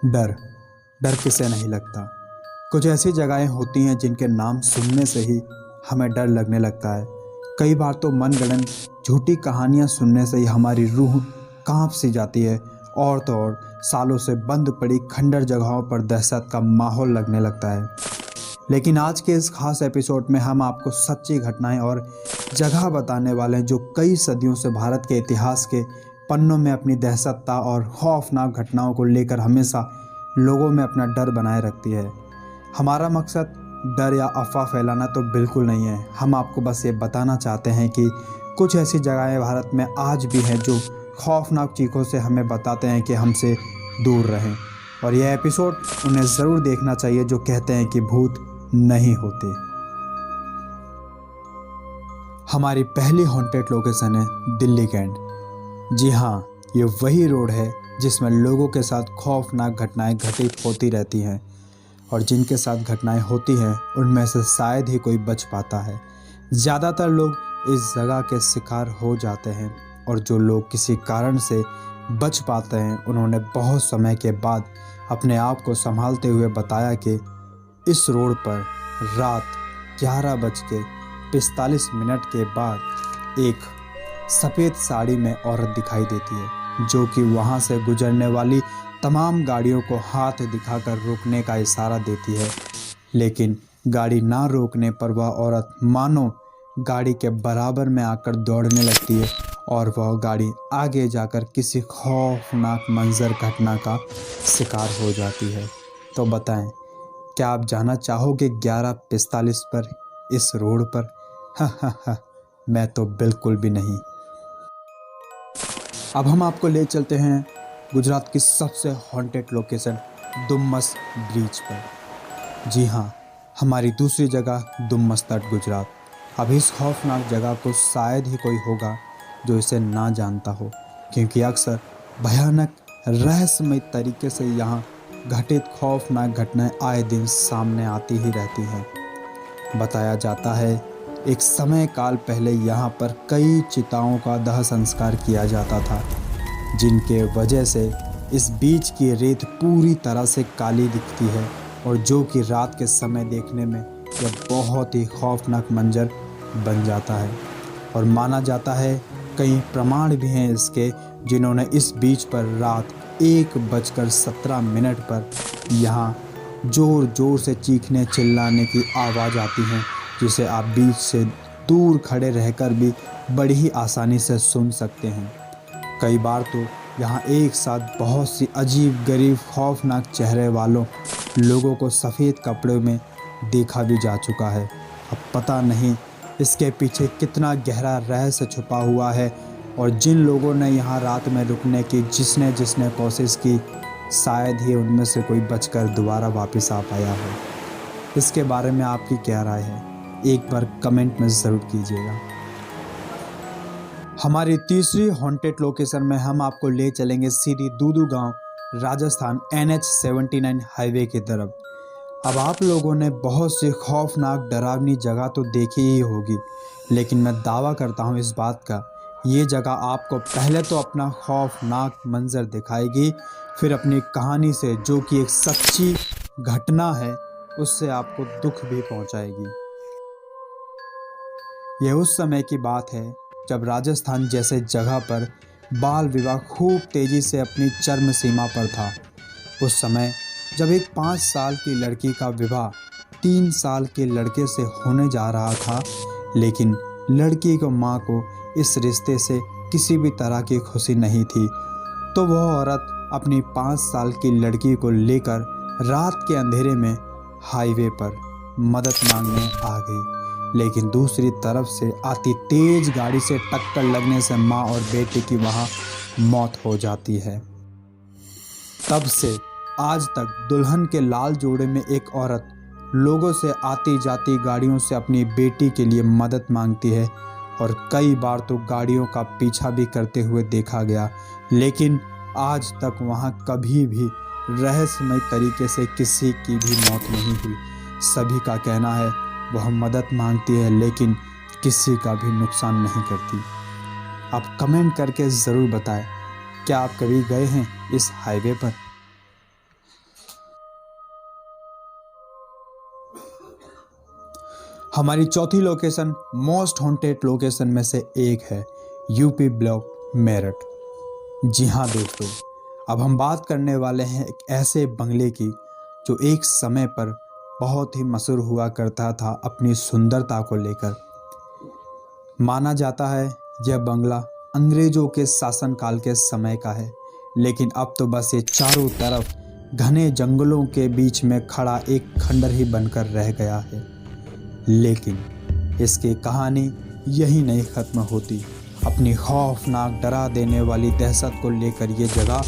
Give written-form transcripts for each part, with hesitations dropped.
डर डर किसे नहीं लगता। कुछ ऐसी जगहें होती हैं जिनके नाम सुनने से ही हमें डर लगने लगता है। कई बार तो मनगढ़ंत झूठी कहानियां सुनने से ही हमारी रूह कांप सी जाती है। और तो और सालों से बंद पड़ी खंडर जगहों पर दहशत का माहौल लगने लगता है। लेकिन आज के इस खास एपिसोड में हम आपको सच्ची घटनाएं और जगह बताने वाले हैं जो कई सदियों से भारत के इतिहास के पन्नों में अपनी दहशतता और खौफनाक घटनाओं को लेकर हमेशा लोगों में अपना डर बनाए रखती है। हमारा मकसद डर या अफवाह फैलाना तो बिल्कुल नहीं है। हम आपको बस ये बताना चाहते हैं कि कुछ ऐसी जगहें भारत में आज भी हैं जो खौफनाक चीखों से हमें बताते हैं कि हमसे दूर रहें। और यह एपिसोड उन्हें ज़रूर देखना चाहिए जो कहते हैं कि भूत नहीं होते। हमारी पहली हॉन्टेड लोकेशन है दिल्ली कैंट। जी हाँ, ये वही रोड है जिसमें लोगों के साथ खौफनाक घटनाएं घटित होती रहती हैं और जिनके साथ घटनाएं होती हैं उनमें से शायद ही कोई बच पाता है। ज़्यादातर लोग इस जगह के शिकार हो जाते हैं और जो लोग किसी कारण से बच पाते हैं उन्होंने बहुत समय के बाद अपने आप को संभालते हुए बताया कि इस रोड पर रात 11:45 के बाद एक सफ़ेद साड़ी में औरत दिखाई देती है जो कि वहां से गुजरने वाली तमाम गाड़ियों को हाथ दिखाकर रुकने का इशारा देती है। लेकिन गाड़ी ना रोकने पर वह औरत मानो गाड़ी के बराबर में आकर दौड़ने लगती है और वह गाड़ी आगे जाकर किसी खौफनाक मंजर घटना का शिकार हो जाती है। तो बताएं, क्या आप जाना चाहोगे 11:45 पर इस रोड पर? हा, मैं तो बिल्कुल भी नहीं। अब हम आपको ले चलते हैं गुजरात की सबसे हॉन्टेड लोकेशन डुम्मस ब्रिज पर। जी हाँ, हमारी दूसरी जगह डुम्मस तट गुजरात। अब इस खौफनाक जगह को शायद ही कोई होगा जो इसे ना जानता हो, क्योंकि अक्सर भयानक रहस्यमय तरीके से यहाँ घटित खौफनाक घटनाएं आए दिन सामने आती ही रहती हैं। बताया जाता है एक समय काल पहले यहाँ पर कई चिताओं का दाह संस्कार किया जाता था, जिनके वजह से इस बीच की रेत पूरी तरह से काली दिखती है और जो कि रात के समय देखने में यह बहुत ही खौफनाक मंजर बन जाता है। और माना जाता है कई प्रमाण भी हैं इसके जिन्होंने इस बीच पर रात 1:17 पर यहाँ ज़ोर ज़ोर से चीखने चिल्लाने की आवाज़ आती है, जिसे आप बीच से दूर खड़े रहकर भी बड़ी ही आसानी से सुन सकते हैं। कई बार तो यहाँ एक साथ बहुत सी अजीब गरीब खौफनाक चेहरे वालों लोगों को सफ़ेद कपड़े में देखा भी जा चुका है। अब पता नहीं इसके पीछे कितना गहरा रहस्य छुपा हुआ है और जिन लोगों ने यहाँ रात में रुकने की जिसने जिसने कोशिश की, शायद ही उनमें से कोई बचकर दोबारा वापस आ पाया हो। इसके बारे में आपकी क्या राय है, एक बार कमेंट में ज़रूर कीजिएगा। हमारी तीसरी हॉन्टेड लोकेशन में हम आपको ले चलेंगे सीधी दूदू गांव, राजस्थान, NH-79 हाईवे की तरफ। अब आप लोगों ने बहुत सी खौफनाक डरावनी जगह तो देखी ही होगी, लेकिन मैं दावा करता हूँ इस बात का, ये जगह आपको पहले तो अपना खौफनाक मंजर दिखाएगी, फिर अपनी कहानी से जो कि एक सच्ची घटना है उससे आपको दुख भी पहुँचाएगी। यह उस समय की बात है जब राजस्थान जैसे जगह पर बाल विवाह खूब तेज़ी से अपनी चरम सीमा पर था। उस समय जब एक 5 साल की लड़की का विवाह 3 साल के लड़के से होने जा रहा था, लेकिन लड़की को माँ को इस रिश्ते से किसी भी तरह की खुशी नहीं थी, तो वह औरत अपनी 5 साल की लड़की को लेकर रात के अंधेरे में हाईवे पर मदद मांगने आ गई। लेकिन दूसरी तरफ से आती तेज गाड़ी से टक्कर लगने से माँ और बेटे की वहाँ मौत हो जाती है। तब से आज तक दुल्हन के लाल जोड़े में एक औरत लोगों से आती जाती गाड़ियों से अपनी बेटी के लिए मदद मांगती है और कई बार तो गाड़ियों का पीछा भी करते हुए देखा गया, लेकिन आज तक वहाँ कभी भी रहस्यमय तरीके से किसी की भी मौत नहीं हुई। सभी का कहना है वह मदद मांगती है लेकिन किसी का भी नुकसान नहीं करती। आप कमेंट करके ज़रूर बताएं, क्या आप कभी गए हैं इस हाईवे पर? हमारी चौथी लोकेशन मोस्ट हॉन्टेड लोकेशन में से एक है यूपी ब्लॉक मेरठ। जी हाँ दोस्तों, अब हम बात करने वाले हैं एक ऐसे बंगले की जो एक समय पर बहुत ही मशहूर हुआ करता था अपनी सुंदरता को लेकर। माना जाता है यह बंगला अंग्रेजों के शासनकाल के समय का है, लेकिन अब तो बस ये चारों तरफ घने जंगलों के बीच में खड़ा एक खंडर ही बनकर रह गया है। लेकिन इसकी कहानी यही नहीं ख़त्म होती। अपनी खौफनाक डरा देने वाली दहशत को लेकर ये जगह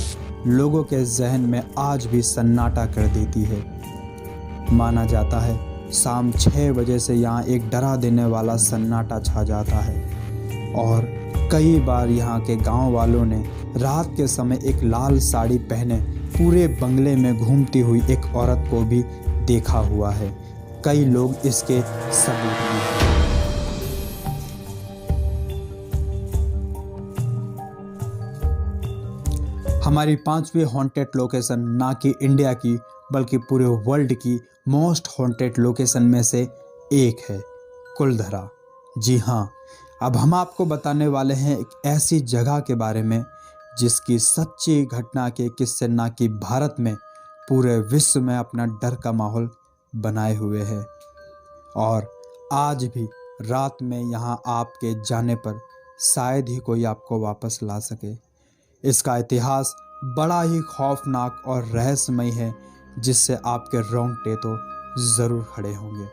लोगों के जहन में आज भी सन्नाटा कर देती है। माना जाता है शाम 6 बजे से यहाँ एक डरा देने वाला सन्नाटा छा जाता है और कई बार यहाँ के गांव वालों ने रात के समय एक लाल साड़ी पहने पूरे बंगले में घूमती हुई एक औरत को भी देखा हुआ है। कई लोग इसके सबूत भी हैं। हमारी 5वीं हॉन्टेड लोकेशन ना कि इंडिया की बल्कि पूरे वर्ल्ड की मोस्ट हॉन्टेड लोकेशन में से एक है कुलधरा। जी हाँ, अब हम आपको बताने वाले हैं एक ऐसी जगह के बारे में जिसकी सच्ची घटना के किस्से ना कि भारत में पूरे विश्व में अपना डर का माहौल बनाए हुए है और आज भी रात में यहाँ आपके जाने पर शायद ही कोई आपको वापस ला सके। इसका इतिहास बड़ा ही खौफनाक और रहस्यमय है जिससे आपके रोंगटे तो ज़रूर खड़े होंगे।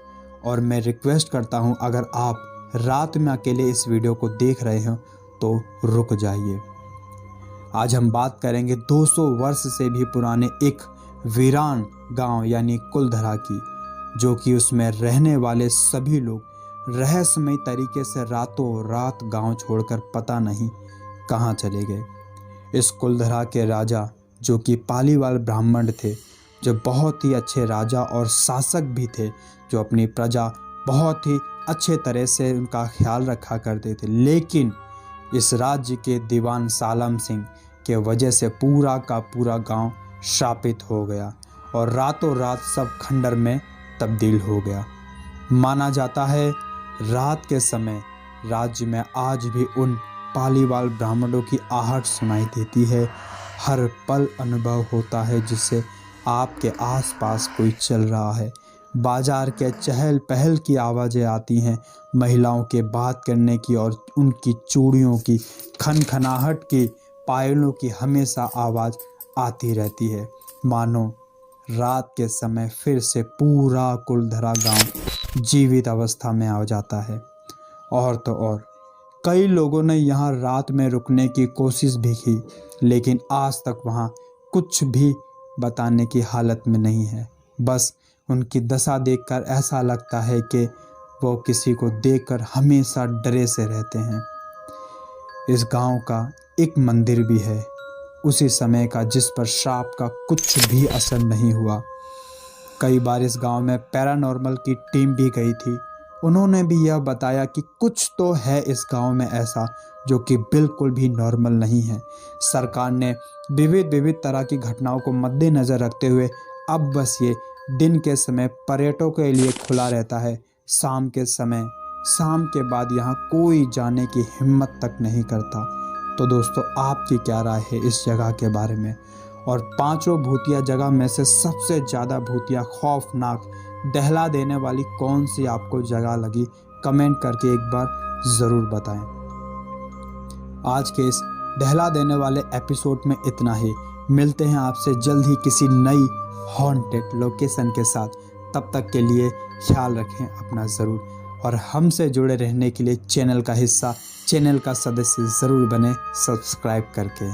और मैं रिक्वेस्ट करता हूँ, अगर आप रात में अकेले इस वीडियो को देख रहे हो तो रुक जाइए। आज हम बात करेंगे 200 वर्ष से भी पुराने एक वीरान गांव यानी कुलधरा की, जो कि उसमें रहने वाले सभी लोग रहस्यमय तरीके से रातों रात गांव छोड़कर पता नहीं कहां चले गए। इस कुलधरा के राजा जो कि पालीवाल ब्राह्मण थे, जो बहुत ही अच्छे राजा और शासक भी थे, जो अपनी प्रजा बहुत ही अच्छे तरह से उनका ख्याल रखा करते थे। लेकिन इस राज्य के दीवान सालम सिंह के वजह से पूरा का पूरा गांव शापित हो गया और रातों रात सब खंडर में तब्दील हो गया। माना जाता है रात के समय राज्य में आज भी उन पालीवाल ब्राह्मणों की आहट सुनाई देती है। हर पल अनुभव होता है जिससे आपके आसपास कोई चल रहा है। बाजार के चहल पहल की आवाज़ें आती हैं, महिलाओं के बात करने की और उनकी चूड़ियों की खनखनाहट की, पायलों की हमेशा आवाज़ आती रहती है। मानो रात के समय फिर से पूरा कुलधरा गांव जीवित अवस्था में आ जाता है। और तो और कई लोगों ने यहाँ रात में रुकने की कोशिश भी की, लेकिन आज तक वहाँ कुछ भी बताने की हालत में नहीं है। बस उनकी दशा देखकर ऐसा लगता है कि वो किसी को देखकर हमेशा डरे से रहते हैं। इस गांव का एक मंदिर भी है उसी समय का, जिस पर श्राप का कुछ भी असर नहीं हुआ। कई बार इस गांव में पैरानॉर्मल की टीम भी गई थी। उन्होंने भी यह बताया कि कुछ तो है इस गांव में ऐसा जो कि बिल्कुल भी नॉर्मल नहीं है। सरकार ने विविध तरह की घटनाओं को मद्देनज़र रखते हुए अब बस ये दिन के समय पर्यटकों के लिए खुला रहता है। शाम के बाद यहाँ कोई जाने की हिम्मत तक नहीं करता। तो दोस्तों, आपकी क्या राय है इस जगह के बारे में? और 5 भूतिया जगह में से सबसे ज़्यादा भूतिया, खौफनाक, दहला देने वाली कौन सी आपको जगह लगी? कमेंट करके एक बार ज़रूर बताएं। आज के इस दहला देने वाले एपिसोड में इतना ही। मिलते हैं आपसे जल्द ही किसी नई हॉन्टेड लोकेशन के साथ। तब तक के लिए ख्याल रखें अपना ज़रूर, और हमसे जुड़े रहने के लिए चैनल का हिस्सा, चैनल का सदस्य ज़रूर बने सब्सक्राइब करके।